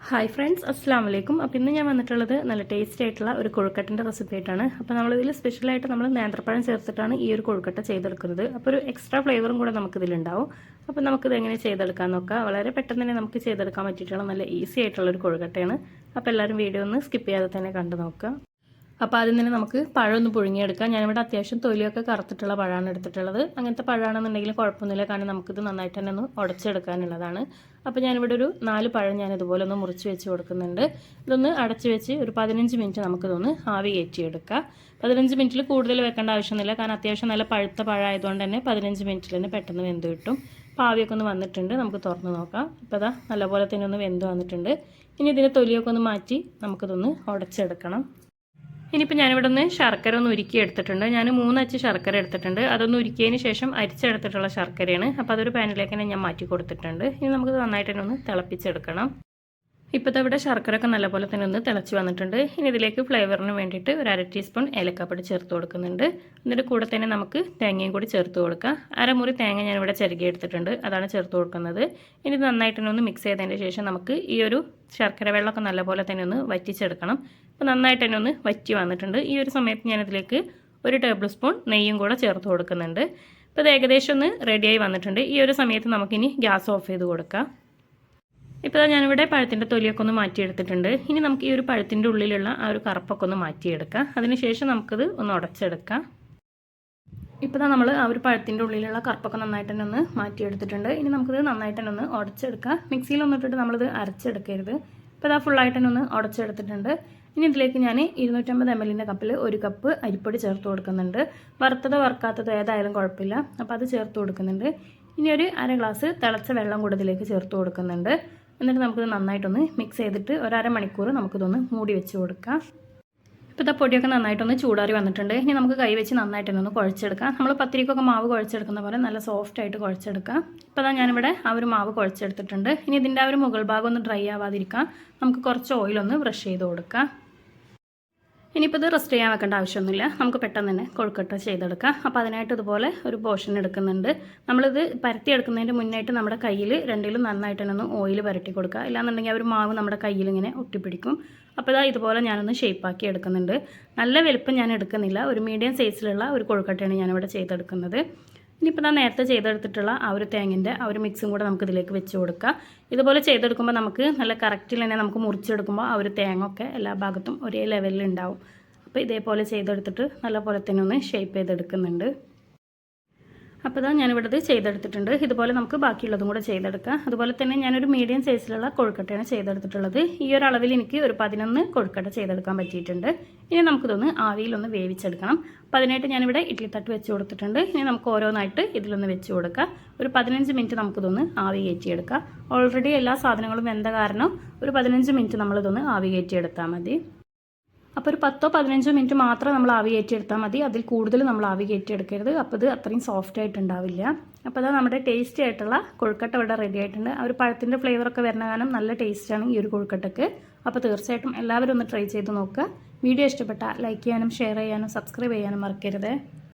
Hi friends, അസ്സാം വലൈക്കും. അപ്പോൾ ഇന്ന് ഞാൻ വന്നിട്ടുള്ളത് നല്ല ടേസ്റ്റ് ആയിട്ടുള്ള ഒരു കൊഴുക്കട്ടിൻ്റെ റെസിപ്പി ആയിട്ടാണ്. അപ്പോൾ നമ്മളിതിൽ സ്പെഷ്യലായിട്ട് നമ്മൾ നേന്ത്രപ്പഴം ചേർത്തിട്ടാണ് ഈ ഒരു കൊഴുക്കട്ട ചെയ്തെടുക്കുന്നത്. അപ്പോൾ ഒരു എക്സ്ട്രാ ഫ്ലേവറും കൂടെ നമുക്കിതിലുണ്ടാവും. അപ്പോൾ നമുക്കിത് എങ്ങനെ ചെയ്തെടുക്കാൻ നോക്കാം. വളരെ പെട്ടെന്ന് തന്നെ നമുക്ക് ചെയ്തെടുക്കാൻ പറ്റിയിട്ടുള്ള നല്ല ഈസി ആയിട്ടുള്ള ഒരു കൊഴുക്കട്ടയാണ്. അപ്പോൾ എല്ലാവരും വീഡിയോ ഒന്ന് സ്കിപ്പ് ചെയ്യാതെ തന്നെ കണ്ടു നോക്കുക. അപ്പോൾ ആദ്യം തന്നെ നമുക്ക് പഴം ഒന്ന് പുഴുങ്ങിയെടുക്കാം. ഞാനിവിടെ അത്യാവശ്യം തൊലിയൊക്കെ കറുത്തിട്ടുള്ള പഴമാണ് എടുത്തിട്ടുള്ളത്. അങ്ങനത്തെ പഴമാണെന്നുണ്ടെങ്കിൽ കുഴപ്പമൊന്നുമില്ല, കാരണം നമുക്കിത് നന്നായിട്ട് തന്നെ ഒന്ന് ഉടച്ചെടുക്കാനുള്ളതാണ്. അപ്പോൾ ഞാനിവിടെ ഒരു 4 പഴം ഞാനിതുപോലെ ഒന്ന് മുറിച്ച് വെച്ച് കൊടുക്കുന്നുണ്ട്. ഇതൊന്ന് അടച്ച് വെച്ച് ഒരു 15 മിനിറ്റ് നമുക്കിതൊന്ന് ആവി കയറ്റിയെടുക്കാം. 15 മിനിറ്റിൽ കൂടുതൽ വെക്കേണ്ട ആവശ്യമൊന്നുമില്ല, കാരണം അത്യാവശ്യം നല്ല പഴുത്ത പഴമായതുകൊണ്ട് തന്നെ 15 മിനിറ്റിൽ തന്നെ പെട്ടെന്ന് വെന്ത് കിട്ടും. അപ്പോൾ ആവിയൊക്കെ ഒന്ന് വന്നിട്ടുണ്ട്, നമുക്ക് തുറന്ന് നോക്കാം. അപ്പോൾ അതാ നല്ലപോലെ തന്നെ ഒന്ന് വെന്ത് വന്നിട്ടുണ്ട്. ഇനി ഇതിൻ്റെ തൊലിയൊക്കെ ഒന്ന് മാറ്റി നമുക്കിതൊന്ന് ഉടച്ചെടുക്കണം. ഇനിയിപ്പോൾ ഞാനിവിടെ ഒന്ന് ശർക്കര ഒന്ന് ഉരുക്കി എടുത്തിട്ടുണ്ട്. ഞാൻ 3 അച്ച് ശർക്കര എടുത്തിട്ടുണ്ട്. അതൊന്ന് ഉരുക്കിയതിന് ശേഷം അരിച്ചെടുത്തിട്ടുള്ള ശർക്കരയാണ്. അപ്പോൾ അതൊരു പാനിലേക്ക് തന്നെ ഞാൻ മാറ്റി കൊടുത്തിട്ടുണ്ട്. ഇനി നമുക്ക് നന്നായിട്ട് തന്നെ ഒന്ന് തിളപ്പിച്ചെടുക്കണം. ഇപ്പോൾ ഇവിടെ ശർക്കരയൊക്കെ നല്ലപോലെ തന്നെ ഒന്ന് തിളച്ച് വന്നിട്ടുണ്ട്. ഇനി ഇതിലേക്ക് ഫ്ലേവറിന് വേണ്ടിയിട്ട് ഒരു 1/2 ടീസ്പൂൺ ഏലക്കാപ്പൊടി ചേർത്ത് കൊടുക്കുന്നുണ്ട്. എന്നിട്ട് കൂടെ തന്നെ നമുക്ക് തേങ്ങയും കൂടി ചേർത്ത് കൊടുക്കാം. അരമുറി തേങ്ങ ഞാനിവിടെ ചിരകി എടുത്തിട്ടുണ്ട്, അതാണ് ചേർത്ത് കൊടുക്കുന്നത്. ഇനി ഇത് നന്നായിട്ട് തന്നെ ഒന്ന് മിക്സ് ചെയ്തതിന് ശേഷം നമുക്ക് ഈ ഒരു ശർക്കര വെള്ളമൊക്കെ നല്ലപോലെ തന്നെ ഒന്ന് വറ്റിച്ചെടുക്കണം. അപ്പോൾ നന്നായിട്ട് തന്നെ ഒന്ന് വറ്റി വന്നിട്ടുണ്ട്. ഈ ഒരു സമയത്ത് ഞാനിതിലേക്ക് 1 ടേബിൾ സ്പൂൺ നെയ്യും കൂടെ ചേർത്ത് കൊടുക്കുന്നുണ്ട്. അപ്പോൾ ഇത് ഏകദേശം ഒന്ന് റെഡിയായി വന്നിട്ടുണ്ട്. ഈ ഒരു സമയത്ത് നമുക്കിനി ഗ്യാസ് ഓഫ് ചെയ്ത് കൊടുക്കാം. ഇപ്പോൾ ഞാനിവിടെ പഴത്തിൻ്റെ തൊലിയൊക്കെ ഒന്ന് മാറ്റിയെടുത്തിട്ടുണ്ട്. ഇനി നമുക്ക് ഈ ഒരു പഴത്തിൻ്റെ ഉള്ളിലുള്ള ആ ഒരു കറുപ്പൊക്കെ ഒന്ന് മാറ്റിയെടുക്കാം. അതിനുശേഷം നമുക്കത് ഒന്ന് ഉടച്ചെടുക്കാം. ഇപ്പോൾ നമ്മൾ ആ ഒരു പഴത്തിൻ്റെ ഉള്ളിലുള്ള കറുപ്പൊക്കെ നന്നായിട്ട് തന്നെ ഒന്ന് മാറ്റിയെടുത്തിട്ടുണ്ട്. ഇനി നമുക്കിത് നന്നായിട്ട് തന്നെ ഒന്ന് ഉടച്ചെടുക്കാം. മിക്സിയിലൊന്നും ഇട്ടിട്ട് നമ്മളിത് അരച്ചെടുക്കരുത്. ഇപ്പോൾ ഇതാ ഫുള്ളായിട്ട് തന്നെ ഒന്ന് ഉടച്ചെടുത്തിട്ടുണ്ട്. ഇനി ഇതിലേക്ക് ഞാൻ 250 ml കപ്പിൽ 1 കപ്പ് അരിപ്പൊടി ചേർത്ത് കൊടുക്കുന്നുണ്ട്. വറുത്തതോ വറുക്കാത്തതോ ഏതായാലും കുഴപ്പമില്ല. അപ്പോൾ അത് ചേർത്ത് കൊടുക്കുന്നുണ്ട്. ഇനി ഒരു 1/2 ഗ്ലാസ് തിളച്ച വെള്ളം കൂടെ ഇതിലേക്ക് ചേർത്ത് കൊടുക്കുന്നുണ്ട്. എന്നിട്ട് നമുക്കിത് നന്നായിട്ടൊന്ന് മിക്സ് ചെയ്തിട്ട് ഒരു 1/2 മണിക്കൂർ നമുക്കിതൊന്ന് മൂടി വെച്ച് കൊടുക്കാം. ഇപ്പോൾ ഇതാ പൊടിയൊക്കെ നന്നായിട്ടൊന്ന് ചൂടാറി വന്നിട്ടുണ്ട്. ഇനി നമുക്ക് കൈ വെച്ച് നന്നായിട്ടൊന്ന് കുഴച്ചെടുക്കാം. നമ്മൾ പത്തിരിക്കൊക്കെ മാവ് കുഴച്ചെടുക്കുന്ന പോലെ നല്ല സോഫ്റ്റായിട്ട് കുഴച്ചെടുക്കാം. ഇപ്പോൾ ഇതാ ഞാനിവിടെ ആ ഒരു മാവ് കുഴച്ചെടുത്തിട്ടുണ്ട്. ഇനി ഇതിൻ്റെ ആ ഒരു മുകൾ ഭാഗം ഒന്ന് ഡ്രൈ ആവാതിരിക്കാം നമുക്ക് കുറച്ച് ഓയിലൊന്ന് ബ്രഷ് ചെയ്ത് കൊടുക്കാം. ഇനിയിപ്പോൾ ഇത് റെസ്റ്റ് ചെയ്യാൻ വെക്കേണ്ട ആവശ്യമൊന്നുമില്ല, നമുക്ക് പെട്ടെന്ന് തന്നെ കൊഴുക്കട്ട ചെയ്തെടുക്കാം. അപ്പോൾ അതിനായിട്ട് ഇതുപോലെ ഒരു പോർഷൻ എടുക്കുന്നുണ്ട്. നമ്മളിത് പരത്തി എടുക്കുന്നതിൻ്റെ മുന്നായിട്ട് നമ്മുടെ കയ്യിൽ രണ്ടിലും നന്നായിട്ട് തന്നെ ഒന്ന് ഓയിൽ പരട്ടി കൊടുക്കുക. ഇല്ലാന്നുണ്ടെങ്കിൽ ആ ഒരു മാവ് നമ്മുടെ കയ്യിൽ ഇങ്ങനെ ഒട്ടിപ്പിടിക്കും. അപ്പോൾ ഇതാ ഇതുപോലെ ഞാനൊന്ന് ഷേപ്പാക്കി എടുക്കുന്നുണ്ട്. നല്ല വലുപ്പം ഞാൻ എടുക്കുന്നില്ല, ഒരു മീഡിയം സൈസിലുള്ള ഒരു കൊഴുക്കട്ടയാണ് ഞാനിവിടെ ചെയ്തെടുക്കുന്നത്. ഇനിയിപ്പോൾ ഞാൻ നേരത്തെ ചെയ്തെടുത്തിട്ടുള്ള ആ ഒരു തേങ്ങൻ്റെ ആ ഒരു മിക്സും കൂടെ നമുക്ക് ഇതിലേക്ക് വെച്ച് കൊടുക്കാം. ഇതുപോലെ ചെയ്തെടുക്കുമ്പോൾ നമുക്ക് നല്ല കറക്റ്റിൽ തന്നെ നമുക്ക് മുറിച്ചെടുക്കുമ്പോൾ ആ ഒരു തേങ്ങ ഒക്കെ എല്ലാ ഭാഗത്തും ഒരേ ലെവലിൽ ഉണ്ടാവും. അപ്പോൾ ഇതേപോലെ ചെയ്തെടുത്തിട്ട് നല്ലപോലെ തന്നെ ഒന്ന് ഷേപ്പ് ചെയ്തെടുക്കുന്നുണ്ട്. അപ്പോൾ ഇതാ ഞാനിവിടെ ഇത് ചെയ്തെടുത്തിട്ടുണ്ട്. ഇതുപോലെ നമുക്ക് ബാക്കിയുള്ളതും കൂടെ ചെയ്തെടുക്കാം. അതുപോലെ തന്നെ ഞാനൊരു മീഡിയം സൈസിലുള്ള കൊഴുക്കട്ടയാണ് ചെയ്തെടുത്തിട്ടുള്ളത്. ഈ ഒരു അളവിൽ എനിക്ക് ഒരു 11 കൊഴുക്കട്ട ചെയ്തെടുക്കാൻ പറ്റിയിട്ടുണ്ട്. ഇനി നമുക്കിതൊന്ന് ആവിയിലൊന്ന് വേവിച്ചെടുക്കണം. അപ്പോൾ അതിനായിട്ട് ഞാനിവിടെ ഇഡ്ഡലി തട്ട് വെച്ച് കൊടുത്തിട്ടുണ്ട്. ഇനി നമുക്ക് ഓരോന്നായിട്ട് ഇതിലൊന്ന് വെച്ച് കൊടുക്കാം. ഒരു 15 മിനിറ്റ് നമുക്കിതൊന്ന് ആവി കയറ്റിയെടുക്കാം. ഓൾറെഡി എല്ലാ സാധനങ്ങളും വെന്ത കാരണം ഒരു 15 മിനിറ്റ് നമ്മളിതൊന്ന് ആവി കയറ്റിയെടുത്താൽ മതി. അപ്പോൾ ഒരു 10-15 മിനിറ്റ് മാത്രം നമ്മൾ ആവി കയറ്റിയെടുത്താൽ മതി, അതിൽ കൂടുതൽ നമ്മൾ ആവി കയറ്റിയെടുക്കരുത്. അപ്പോൾ ഇത് അത്രയും സോഫ്റ്റ് ആയിട്ടുണ്ടാവില്ല. അപ്പോൾ അതാ നമ്മുടെ ടേസ്റ്റി ആയിട്ടുള്ള കൊഴുക്കട്ട ഇവിടെ റെഡി ആയിട്ടുണ്ട്. ആ ഒരു പഴത്തിൻ്റെ ഫ്ലേവറൊക്കെ വരുന്ന കാരണം നല്ല ടേസ്റ്റാണ് ഈ ഒരു കൊഴുക്കട്ടയ്ക്ക്. അപ്പോൾ തീർച്ചയായിട്ടും എല്ലാവരും ഒന്ന് ട്രൈ ചെയ്ത് നോക്കുക. വീഡിയോ ഇഷ്ടപ്പെട്ടാൽ ലൈക്ക് ചെയ്യാനും ഷെയർ ചെയ്യാനും സബ്സ്ക്രൈബ് ചെയ്യാനും മറക്കരുത്.